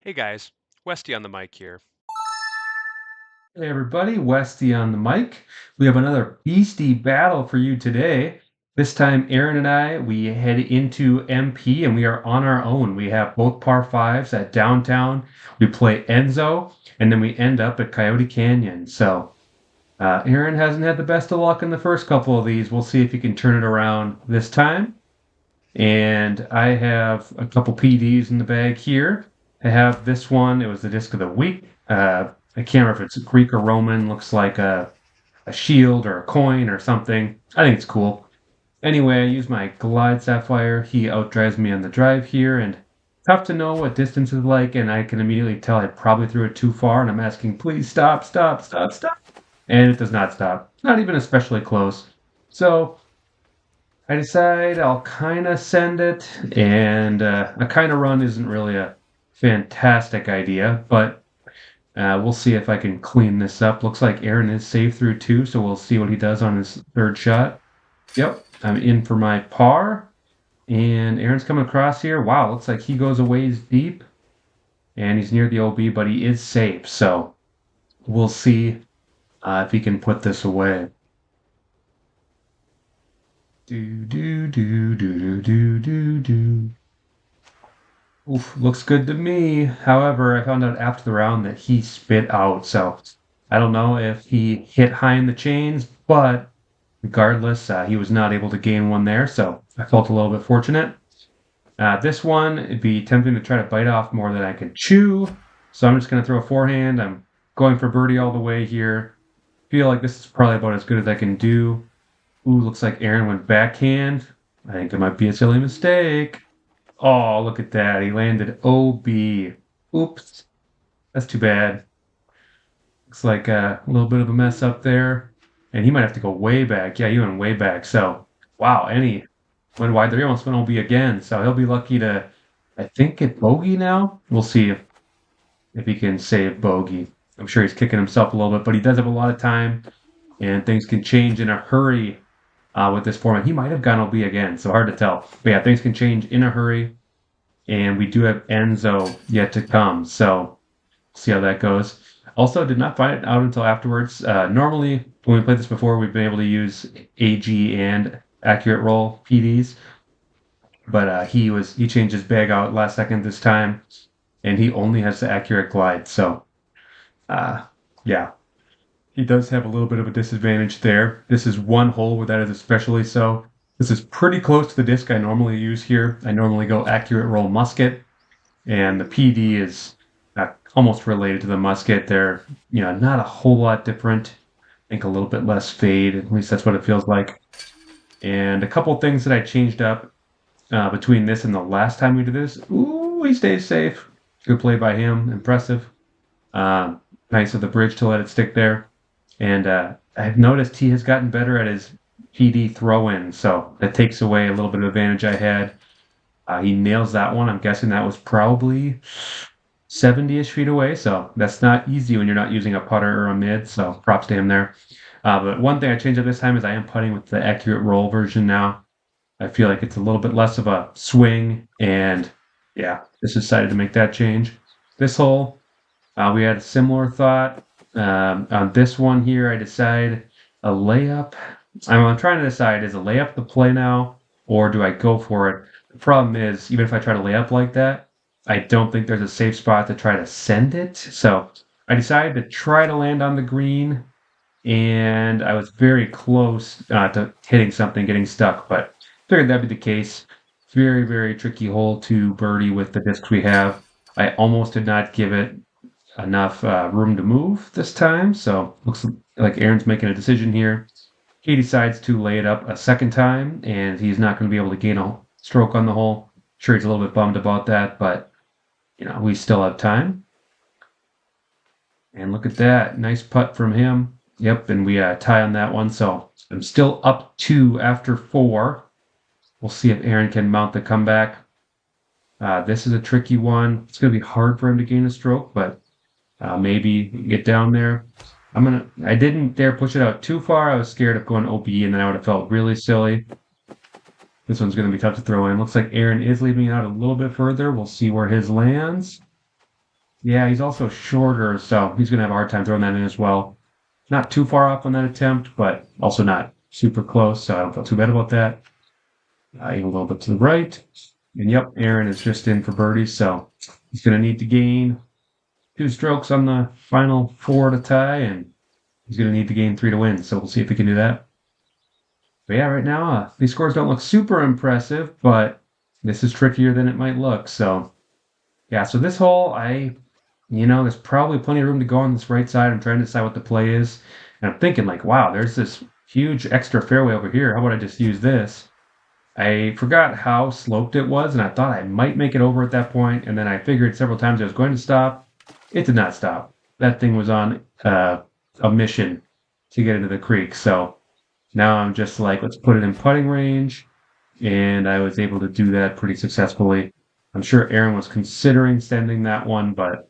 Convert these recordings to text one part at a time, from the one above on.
Hey guys, Westy on the mic here. Hey everybody, Westy on the mic. We have another Beasty battle for you today. This time, Aaron and I, we head into MP and we are on our own. We have both par fives at downtown. We play Enzo, and then we end up at Coyote Canyon. Aaron hasn't had the best of luck in the first couple of these. We'll see if he can turn it around this time. And I have a couple PDs in the bag here. I have this one. It was the disc of the week. I can't remember if it's Greek or Roman. Looks like a shield or a coin or something. I think it's cool. Anyway, I use my Glide Sapphire. He outdrives me on the drive here, and tough to know what distance is like, and I can immediately tell I probably threw it too far, and I'm asking, please stop, stop, stop, stop. And it does not stop. Not even especially close. So I decide I'll kind of send it, and a kind of run isn't really a fantastic idea, but we'll see if I can clean this up. Looks like Aaron is safe through two, so we'll see what he does on his third shot. Yep, I'm in for my par, and Aaron's coming across here. Wow, looks like he goes a ways deep, and he's near the OB, but he is safe, so we'll see if he can put this away. Do do do do do do do. Oof, looks good to me. However, I found out after the round that he spit out, so I don't know if he hit high in the chains, but regardless, he was not able to gain one there, so I felt a little bit fortunate. This one, it'd be tempting to try to bite off more than I can chew, so I'm just going to throw a forehand. I'm going for birdie all the way here. Feel like this is probably about as good as I can do. Ooh, looks like Aaron went backhand. I think it might be a silly mistake. Oh, look at that. He landed OB. Oops. That's too bad. Looks like a little bit of a mess up there. And he might have to go way back. Yeah, he went way back. So, wow. And he went wide there. He almost went OB again. So he'll be lucky to, I think, get bogey now. We'll see if he can save bogey. I'm sure he's kicking himself a little bit, but he does have a lot of time, and things can change in a hurry with this format. He might have gone OB again, so hard to tell. But yeah, things can change in a hurry, and we do have Enzo yet to come. So see how that goes. Also, did not find it out until afterwards. Normally, when we played this before, we've been able to use AG and accurate roll PDs, but he changed his bag out last second this time, and he only has the accurate glide. So uh, yeah, he does have a little bit of a disadvantage there. This is one hole where that is especially so. This is pretty close to the disc I normally use here. I normally go accurate roll musket, and the PD is almost related to the musket. They're not a whole lot different. I think a little bit less fade. At least that's what it feels like. And a couple things that I changed up between this and the last time we did this. Ooh, he stays safe. Good play by him. Impressive. Nice of the bridge to let it stick there. And I've noticed he has gotten better at his PD throw-in, so that takes away a little bit of advantage I had. He nails that one. I'm guessing that was probably 70-ish feet away, so that's not easy when you're not using a putter or a mid, so props to him there. But one thing I changed up this time is I am putting with the accurate roll version now. I feel like it's a little bit less of a swing, and yeah, just decided to make that change. This hole, we had a similar thought. On this one here, I decide a layup. I'm trying to decide, is a layup the play now, or do I go for it? The problem is, even if I try to lay up like that, I don't think there's a safe spot to try to send it. So I decided to try to land on the green, and I was very close to hitting something, getting stuck, but figured that'd be the case. Very, very tricky hole to birdie with the discs we have. I almost did not give it enough room to move this time, so looks like Aaron's making a decision here. He decides to lay it up a second time, and he's not going to be able to gain a stroke on the hole. Sure, he's a little bit bummed about that, but we still have time. And look at that, nice putt from him. Yep, and we tie on that one, so I'm still up two after four. We'll see if Aaron can mount the comeback. This is a tricky one. It's going to be hard for him to gain a stroke, but maybe get down there. I didn't dare push it out too far. I was scared of going OB, and then I would have felt really silly. This one's going to be tough to throw in. Looks like Aaron is leaving it out a little bit further. We'll see where his lands. Yeah, he's also shorter, so he's gonna have a hard time throwing that in as well. Not too far off on that attempt, but also not super close, so I don't feel too bad about that. Even a little bit to the right. And yep, Aaron is just in for birdie, so he's gonna need to gain 2 strokes on the final 4 to tie, and he's gonna need to gain 3 to win. So we'll see if he can do that. But yeah, right now these scores don't look super impressive, but this is trickier than it might look. So yeah, so this hole, there's probably plenty of room to go on this right side. I'm trying to decide what the play is. And I'm thinking, like, wow, there's this huge extra fairway over here. How about I just use this? I forgot how sloped it was, and I thought I might make it over at that point. And then I figured several times I was going to stop. It did not stop. That thing was on a mission to get into the creek. So now I'm just like, let's put it in putting range. And I was able to do that pretty successfully. I'm sure Aaron was considering sending that one, but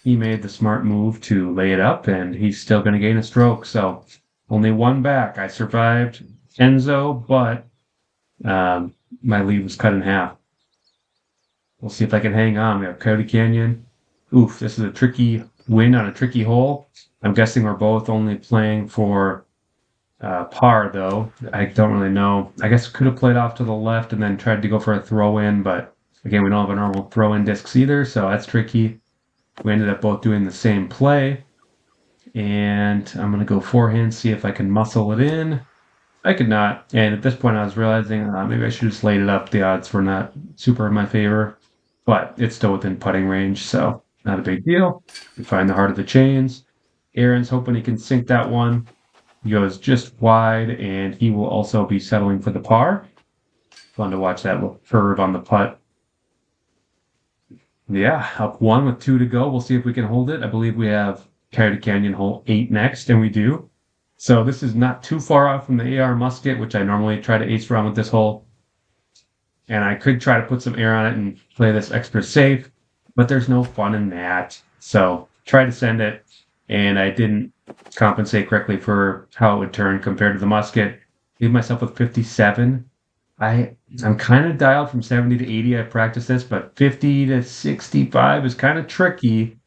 he made the smart move to lay it up, and he's still going to gain a stroke. So only one back. I survived Enzo, but um, my lead was cut in half. We'll see if I can hang on. We have Coyote Canyon. Oof, this is a tricky win on a tricky hole. I'm guessing we're both only playing for par, though. I don't really know. I guess could have played off to the left and then tried to go for a throw in, but again, we don't have a normal throw in discs either, so that's tricky. We ended up both doing the same play. And I'm going to go forehand, see if I can muscle it in. I could not. And at this point, I was realizing maybe I should have just laid it up. The odds were not super in my favor, but it's still within putting range, so not a big deal. We find the heart of the chains. Aaron's hoping he can sink that one. He goes just wide, and he will also be settling for the par. Fun to watch that little curve on the putt. Yeah, up 1 with 2 to go. We'll see if we can hold it. I believe we have Coyote Canyon hole 8 next, and we do. So this is not too far off from the AR musket, which I normally try to ace around with this hole. And I could try to put some air on it and play this extra safe, but there's no fun in that. So try to send it, and I didn't compensate correctly for how it would turn compared to the musket. Leave myself with 57. I'm kind of dialed from 70 to 80. I practiced this, but 50 to 65 is kind of tricky.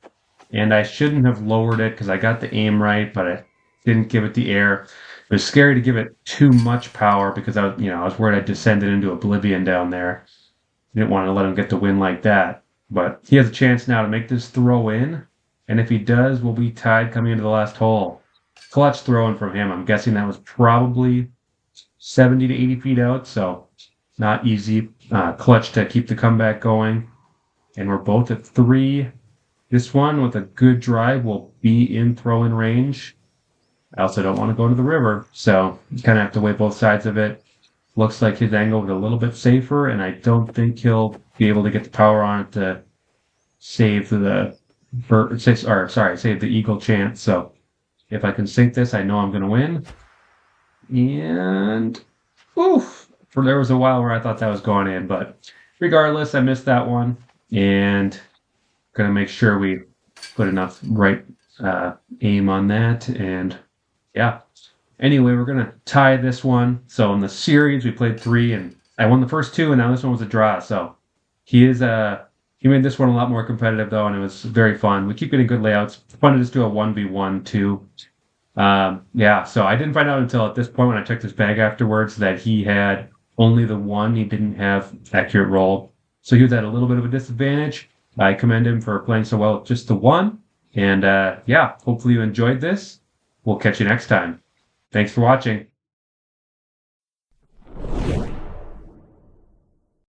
And I shouldn't have lowered it because I got the aim right, but I didn't give it the air. It was scary to give it too much power because I was worried I'd descended into oblivion down there. Didn't want to let him get the win like that. But he has a chance now to make this throw in. And if he does, we'll be tied coming into the last hole. Clutch throwing from him. I'm guessing that was probably 70 to 80 feet out, so not easy. Clutch to keep the comeback going. And we're both at 3. This one with a good drive will be in throw-in range. I also don't want to go to the river, so you kind of have to weigh both sides of it. Looks like his angle was a little bit safer, and I don't think he'll be able to get the power on it to save save the eagle chance. So if I can sink this, I know I'm going to win. And oof, there was a while where I thought that was going in, but regardless, I missed that one, and gonna make sure we put enough right aim on that. And yeah. Anyway, we're gonna tie this one. So in the series, we played 3, and I won the first 2, and now this one was a draw. So he made this one a lot more competitive though, and it was very fun. We keep getting good layouts. It's fun to just do a 1v1 too. Yeah, so I didn't find out until at this point when I checked his bag afterwards that he had only the 1. He didn't have accurate roll. So he was at a little bit of a disadvantage. I commend him for playing so well with just the 1. And yeah, hopefully you enjoyed this. We'll catch you next time. Thanks for watching.